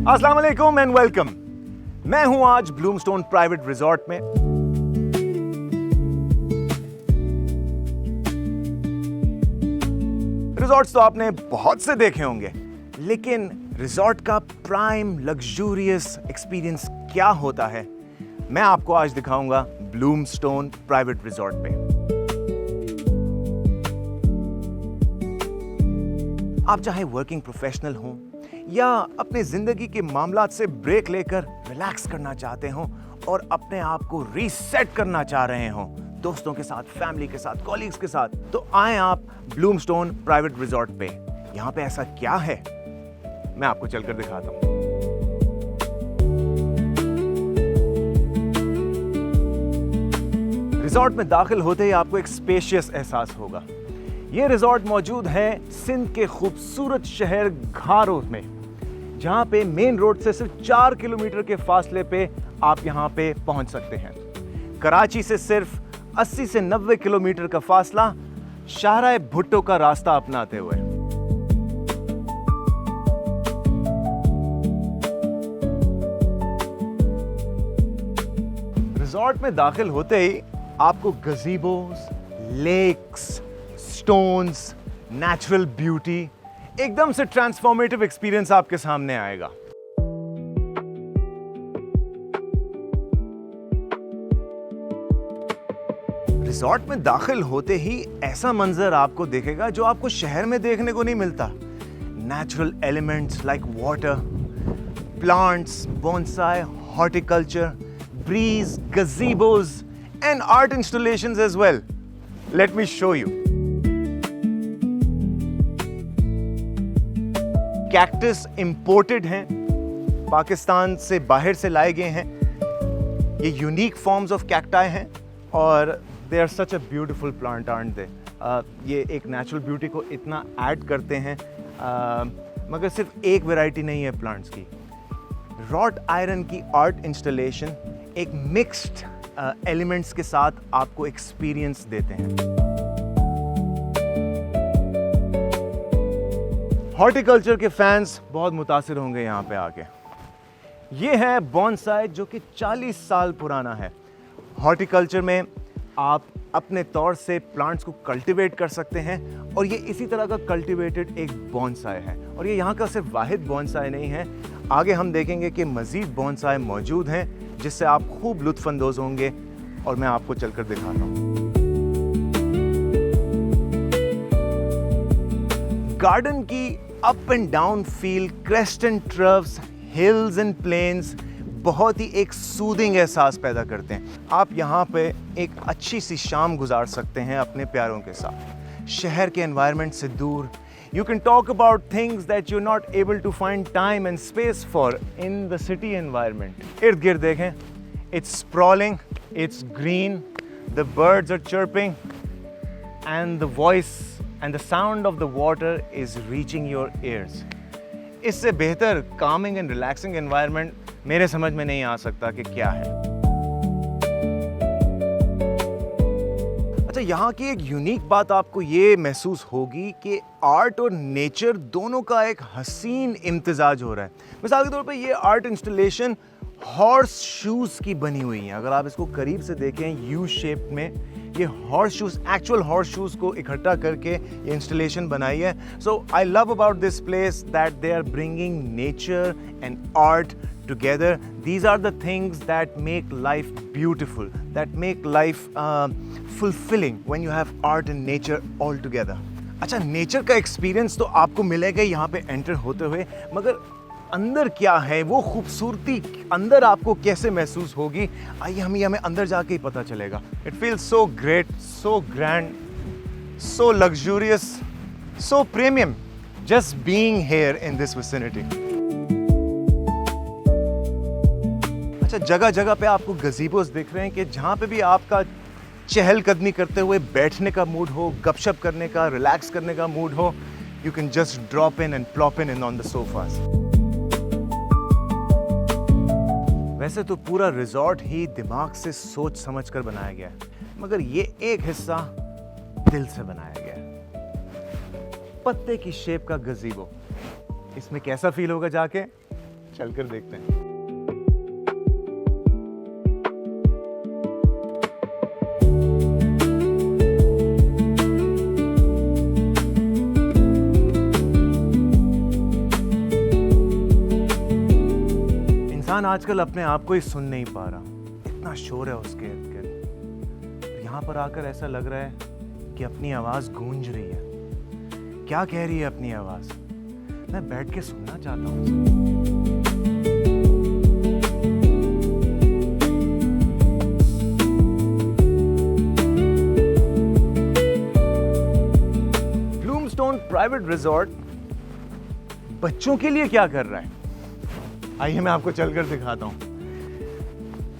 अस्सलाम वालेकुम and welcome. मैं हूं आज ब्लूमस्टोन प्राइवेट रिजॉर्ट में। रिजॉर्ट्स तो आपने बहुत से देखे होंगे, लेकिन रिजॉर्ट का प्राइम लग्जूरियस एक्सपीरियंस क्या होता है, मैं आपको आज दिखाऊंगा ब्लूमस्टोन प्राइवेट रिजॉर्ट पे। आप चाहे वर्किंग प्रोफेशनल हो या अपने जिंदगी के मामलात से ब्रेक लेकर रिलैक्स करना चाहते हो और अपने आप को रीसेट करना चाह रहे हो, दोस्तों के साथ, फैमिली के साथ, कॉलीग्स के साथ, तो आए आप ब्लूमस्टोन प्राइवेट रिजॉर्ट पे। यहां पे ऐसा क्या है, मैं आपको चलकर दिखाता हूं। रिजॉर्ट में दाखिल होते ही आपको एक स्पेशियस एहसास होगा। ये रिजॉर्ट मौजूद है सिंध के खूबसूरत शहर घारो में, जहां पे मेन रोड से सिर्फ 4 किलोमीटर के फासले पे आप यहां पे पहुंच सकते हैं। कराची से सिर्फ 80 से 90 किलोमीटर का फासला शाहराह भुट्टो का रास्ता अपनाते हुए। रिजॉर्ट में दाखिल होते ही आपको गज़ीबोस, लेक्स, स्टोन्स, नेचुरल ब्यूटी, एकदम से ट्रांसफॉर्मेटिव एक्सपीरियंस आपके सामने आएगा। रिजॉर्ट में दाखिल होते ही ऐसा मंजर आपको दिखेगा जो आपको शहर में देखने को नहीं मिलता। Natural elements like water, plants, bonsai, horticulture, breeze, gazebos and art installations as well. Let me show you. Cactus imported हैं, पाकिस्तान से बाहर से लाए गए हैं। ये यूनिक फॉर्म्स ऑफ कैक्टाई हैं और they are such a beautiful plant, aren't they. ये एक नेचुरल ब्यूटी को इतना ऐड करते हैं, मगर सिर्फ एक वैरायटी नहीं है प्लांट्स की। रॉट आयरन की आर्ट इंस्टॉलेशन एक मिक्स्ड एलिमेंट्स के साथ आपको एक्सपीरियंस देते हैं। हॉर्टिकल्चर के फैंस बहुत मुतासिर होंगे यहाँ पे आके। ये है बोनसाई जो कि 40 साल पुराना है। हॉर्टिकल्चर में आप अपने तौर से प्लांट्स को कल्टीवेट कर सकते हैं और ये इसी तरह का कल्टीवेटेड एक बोनसाई है। और ये यहाँ का सिर्फ वाहिद बोनसाई नहीं है, आगे हम देखेंगे कि मज़ीद बोनसाई मौजूद हैं जिससे आप खूब लुत्फ़अंदोज़ होंगे और मैं आपको चलकर दिखाता हूँ। गार्डन की up and down feel, crest and troughs, hills and plains बहुत ही एक सूदिंग एहसास पैदा करते हैं। आप यहाँ पे एक अच्छी सी शाम गुजार सकते हैं अपने प्यारों के साथ, शहर के एनवायरनमेंट से दूर। You can talk about things that you're not able to find time and space for in the city environment. इर्द गिर्द देखें, it's sprawling, it's green, the birds are chirping, and the voice and the sound of the water is reaching your ears. इससे बेहतर calming and relaxing environment मेरे समझ में नहीं आ सकता कि क्या है। अच्छा, यहाँ की एक यूनिक बात आपको ये महसूस होगी कि आर्ट और नेचर दोनों का एक हसीन इम्तिजाज हो रहा है। मिसाल के तौर पे ये आर्ट इंस्टॉलेशन हॉर्स शूज़ की बनी हुई है। अगर आप इसको करीब से देखें यू शेप में, ये horse shoes, actual horse shoes को इकट्ठा करके ये इंस्टॉलेशन बनाई है। So I love about this place that they are bringing nature and art together. These are the things that make life beautiful, that make life fulfilling when you have art and nature all together. अच्छा, nature का experience तो आपको मिलेगा यहाँ पे enter होते हुए, मगर अंदर क्या है, वो खूबसूरती अंदर आपको कैसे महसूस होगी, आइए हमें अंदर जाके ही पता चलेगा। It feels so great, so grand, so luxurious, so premium just being here in this vicinity. अच्छा, जगह जगह पे आपको गज़ीबोस दिख रहे हैं कि जहाँ पे भी आपका चहलकदमी करते हुए बैठने का मूड हो, गपशप करने का, रिलैक्स करने का मूड हो, you can just drop in and plop in on the sofas. वैसे तो पूरा रिजॉर्ट ही दिमाग से सोच समझ कर बनाया गया है, मगर ये एक हिस्सा दिल से बनाया गया है। पत्ते की शेप का गज़ीबो, इसमें कैसा फील होगा जाके चलकर देखते हैं। इंसान आजकल अपने आप को ही सुन नहीं पा रहा, इतना शोर है उसके इर्द गिर्द। यहाँ पर आकर ऐसा लग रहा है कि अपनी आवाज गूंज रही है। क्या कह रही है अपनी आवाज? मैं बैठ के सुनना चाहता हूँ उसे। ब्लूमस्टोन प्राइवेट रिजॉर्ट बच्चों के लिए क्या कर रहा है, आइए मैं आपको चलकर दिखाता हूं।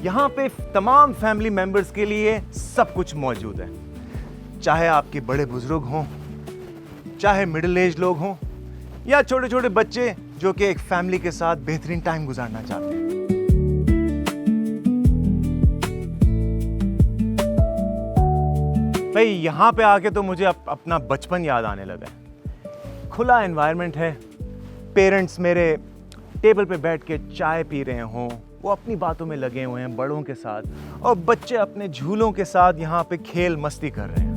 यहां पे तमाम फैमिली मेंबर्स के लिए सब कुछ मौजूद है, चाहे आपके बड़े बुजुर्ग हों, चाहे मिडिल एज लोग हों, या छोटे छोटे बच्चे जो कि एक फैमिली के साथ बेहतरीन टाइम गुजारना चाहते हैं। भाई यहां पे आके तो मुझे अपना बचपन याद आने लगा है। खुला एनवायरनमेंट है, पेरेंट्स मेरे टेबल पे बैठ के चाय पी रहे हों, वो अपनी बातों में लगे हुए हैं बड़ों के साथ, और बच्चे अपने झूलों के साथ यहाँ पे खेल मस्ती कर रहे हैं।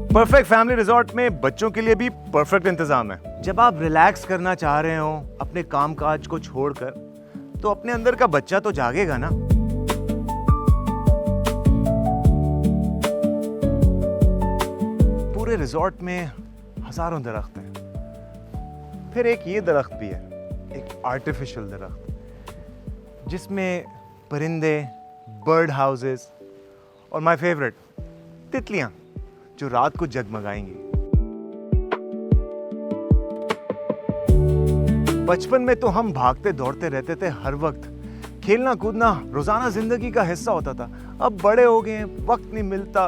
परफेक्ट फैमिली रिजॉर्ट में बच्चों के लिए भी परफेक्ट इंतजाम है। जब आप रिलैक्स करना चाह रहे हो अपने कामकाज को छोड़कर, तो अपने अंदर का बच्चा तो जागेगा ना। पूरे रिजॉर्ट में हजारों दरख्त हैं। फिर एक ये दरख्त भी है, एक आर्टिफिशियल दरख्त जिसमें परिंदे, बर्ड हाउसेस और माय फेवरेट तितलियां जो रात को जगमगाएंगी। बचपन में तो हम भागते दौड़ते रहते थे हर वक्त, खेलना कूदना रोजाना जिंदगी का हिस्सा होता था। अब बड़े हो गए हैं, वक्त नहीं मिलता,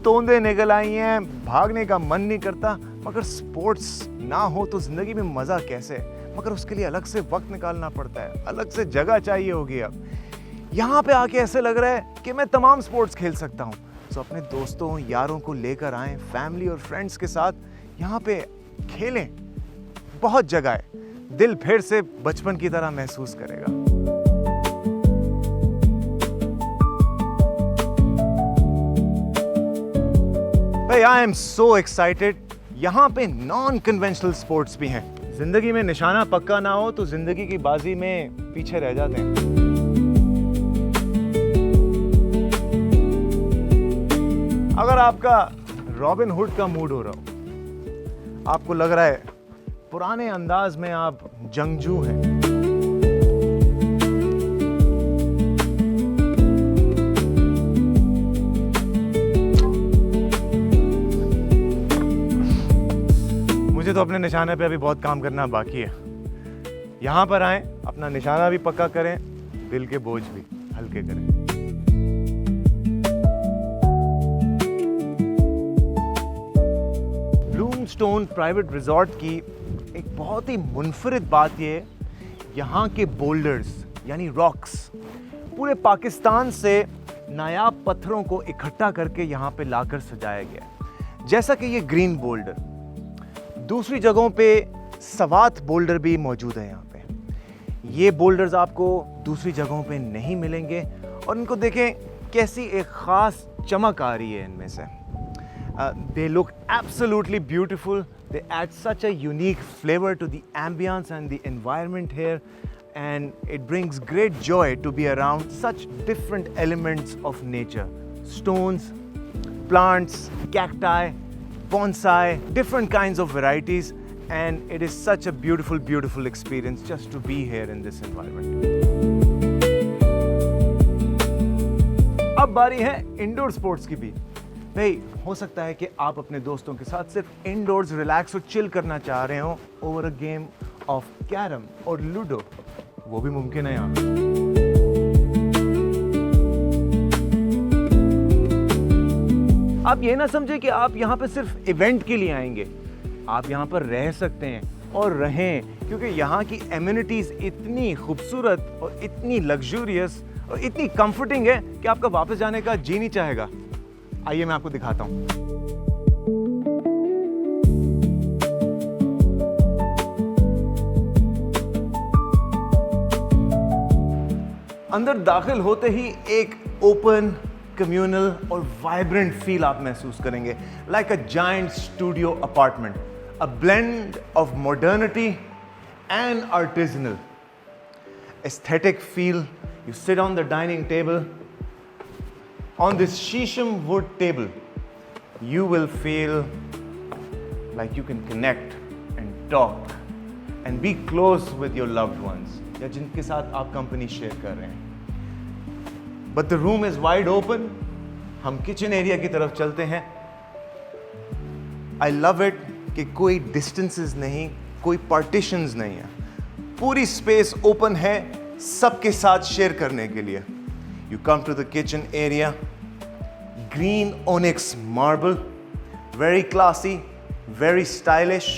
तोंदे निकल आई हैं, भागने का मन नहीं करता। मगर स्पोर्ट्स ना हो तो जिंदगी में मजा कैसे? मगर उसके लिए अलग से वक्त निकालना पड़ता है, अलग से जगह चाहिए होगी। अब यहाँ पे आके ऐसे लग रहा है कि मैं तमाम स्पोर्ट्स खेल सकता हूँ। तो अपने दोस्तों यारों को लेकर आएं, फैमिली और फ्रेंड्स के साथ यहाँ पे खेलें। बहुत जगह है, दिल फिर से बचपन की तरह महसूस करेगा। भाई आई एम सो एक्साइटेड। यहाँ पे नॉन कन्वेंशनल स्पोर्ट्स भी हैं। जिंदगी में निशाना पक्का ना हो तो जिंदगी की बाजी में पीछे रह जाते हैं। अगर आपका रॉबिन हुड का मूड हो रहा हो, आपको लग रहा है पुराने अंदाज में आप जंगजू हैं, मुझे तो अपने निशाने पे अभी बहुत काम करना बाकी है। यहां पर आएं, अपना निशाना भी पक्का करें, दिल के बोझ भी हल्के करें। ब्लूमस्टोन प्राइवेट रिजॉर्ट की एक बहुत ही मुनफरिद बात यह है, यहाँ के बोल्डर्स यानी रॉक्स पूरे पाकिस्तान से नायाब पत्थरों को इकट्ठा करके यहाँ पे लाकर सजाया गया है। जैसा कि ये ग्रीन बोल्डर, दूसरी जगहों पे सवात बोल्डर भी मौजूद है। यहाँ पे ये बोल्डर्स आपको दूसरी जगहों पे नहीं मिलेंगे, और इनको देखें कैसी एक ख़ास चमक आ रही है इनमें से। They look absolutely beautiful. They add such a unique flavor to the ambience and the environment here, and it brings great joy to be around such different elements of nature. Stones, plants, cacti, bonsai, different kinds of varieties, and it is such a beautiful, beautiful experience just to be here in this environment. अब बारी है indoor sports की भी। भाई हो सकता है कि आप अपने दोस्तों के साथ सिर्फ इंडोर्स रिलैक्स और चिल करना चाह रहे हो over a game of carrom और लूडो, वो भी मुमकिन है यहाँ। आप ये ना समझे कि आप यहाँ पे सिर्फ इवेंट के लिए आएंगे। आप यहाँ पर रह सकते हैं और रहें, क्योंकि यहाँ की एमिनिटीज इतनी खूबसूरत और इतनी लग्जूरियस और इतनी कंफर्टिंग है कि आपका वापस जाने का जी नहीं चाहेगा। आइए मैं आपको दिखाता हूँ। अंदर दाखिल होते ही एक ओपन, कम्युनल और वाइब्रेंट फील आप महसूस करेंगे, like a giant studio apartment, a blend of modernity and artisanal aesthetic feel. You sit on the dining table, on this shisham wood table, you will feel like you can connect and talk and be close with your loved ones या जिनके साथ आप company share कर रहे हैं. But the room is wide open. हम kitchen area की तरफ चलते हैं. I love it कि कोई डिस्टेंसेस नहीं, कोई पार्टीशंस नहीं है. पूरी स्पेस ओपन है सबके साथ शेयर करने के लिए. You come to the kitchen area, green onyx marble, very classy, very stylish.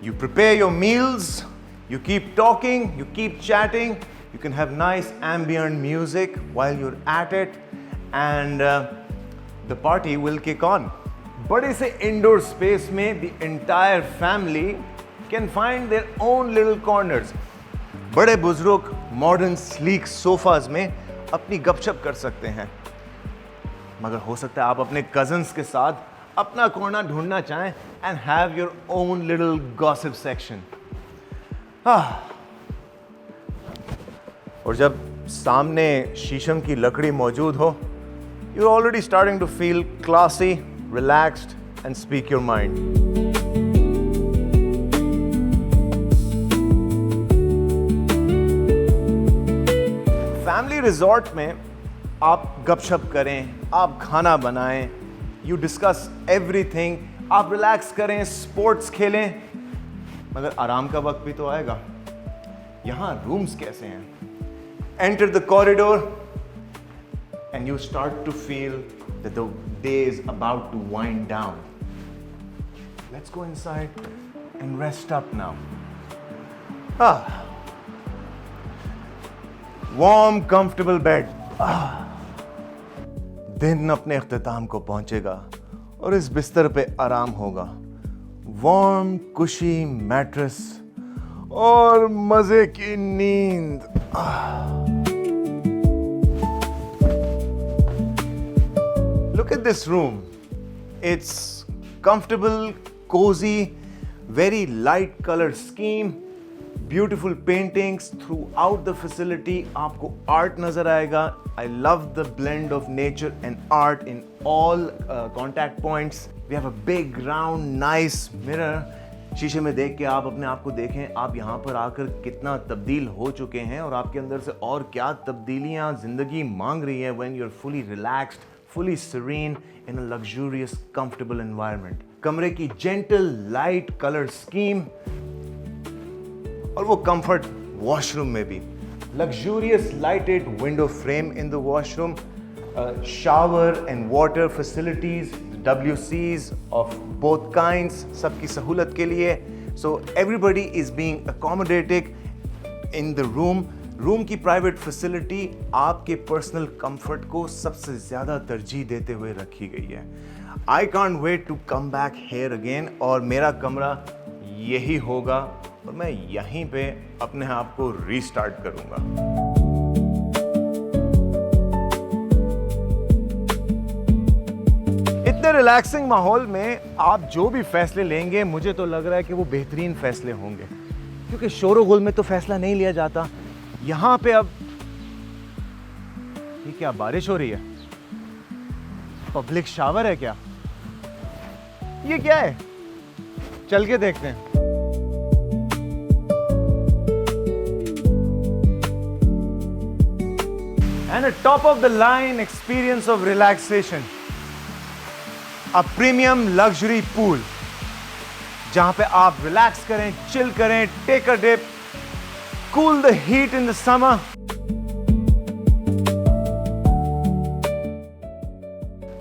You prepare your meals, you keep talking, you keep chatting, you can have nice ambient music while you're at it, and the party will kick on. बड़े से indoor space में the entire family can find their own little corners. बड़े बुजुर्ग modern sleek sofas में अपनी गपशप कर सकते हैं, मगर हो सकता है आप अपने cousins के साथ अपना कोना ढूंढना चाहें and have your own little gossip section. और जब सामने शीशम की लकड़ी मौजूद हो, you're already starting to feel classy, relaxed and speak your mind. Family resort में आप गपशप करें, आप खाना बनाएं, यू डिस्कस एवरीथिंग, आप रिलैक्स करें, स्पोर्ट्स खेलें, मगर आराम का वक्त भी तो आएगा. यहां रूम्स कैसे हैं? Enter the corridor and you start to feel that the day is about to wind down. Let's go inside and rest up now. Warm comfortable bed. दिन अपने इख्तिताम को पहुंचेगा और इस बिस्तर पे आराम होगा. वार्म कुशी मैट्रेस और मजे की नींद. Look at this room. It's comfortable, cozy, very light color scheme. Beautiful paintings throughout the facility. आपको art नजर आएगा. I love the blend of nature and art in all contact points. We have a big round nice mirror. शीशे में देख के आप अपने आप को देखें, आप यहाँ पर आकर कितना तब्दील हो चुके हैं और आपके अंदर से और क्या तब्दीलियाँ ज़िंदगी मांग रही है when you're fully relaxed, fully serene in a luxurious, comfortable environment. कमरे की gentle light color scheme और वो कंफर्ट वॉशरूम में भी. Luxurious lighted window frame in the washroom, shower and water facilities, WCs of both kinds, सबकी सहूलत के लिए. So everybody is being accommodated in the room. Room की प्राइवेट फैसिलिटी आपके पर्सनल कंफर्ट को सबसे ज़्यादा तरजीह देते हुए रखी गई है. I can't wait to come back here again. और मेरा कमरा यही होगा और मैं यहीं पे अपने आप को रीस्टार्ट करूंगा. इतने रिलैक्सिंग माहौल में आप जो भी फैसले लेंगे, मुझे तो लग रहा है कि वो बेहतरीन फैसले होंगे, क्योंकि शोर गुल में तो फैसला नहीं लिया जाता. यहां पे अब ये क्या बारिश हो रही है? पब्लिक शावर है क्या? ये क्या है? चल के देखते हैं. And a top of the line experience of relaxation, a premium luxury pool, जहां पे आप रिलैक्स करें, चिल करें, take a dip, cool the heat in the summer.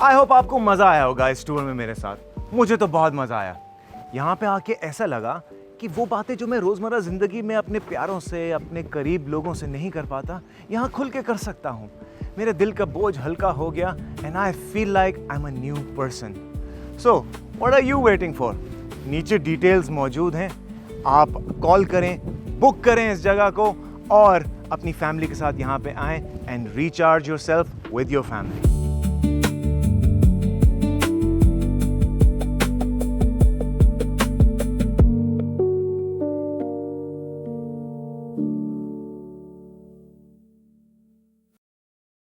I hope आपको मजा आया होगा इस टूर में मेरे साथ. मुझे तो बहुत मजा आया. यहां पे आके ऐसा लगा कि वो बातें जो मैं रोज़मर्रा ज़िंदगी में अपने प्यारों से, अपने करीब लोगों से नहीं कर पाता, यहाँ खुल के कर सकता हूँ. मेरे दिल का बोझ हल्का हो गया and I feel like I am a new person. So what are you waiting for? नीचे डिटेल्स मौजूद हैं. आप कॉल करें, बुक करें इस जगह को और अपनी फैमिली के साथ यहाँ पे आएँ and recharge yourself with your family.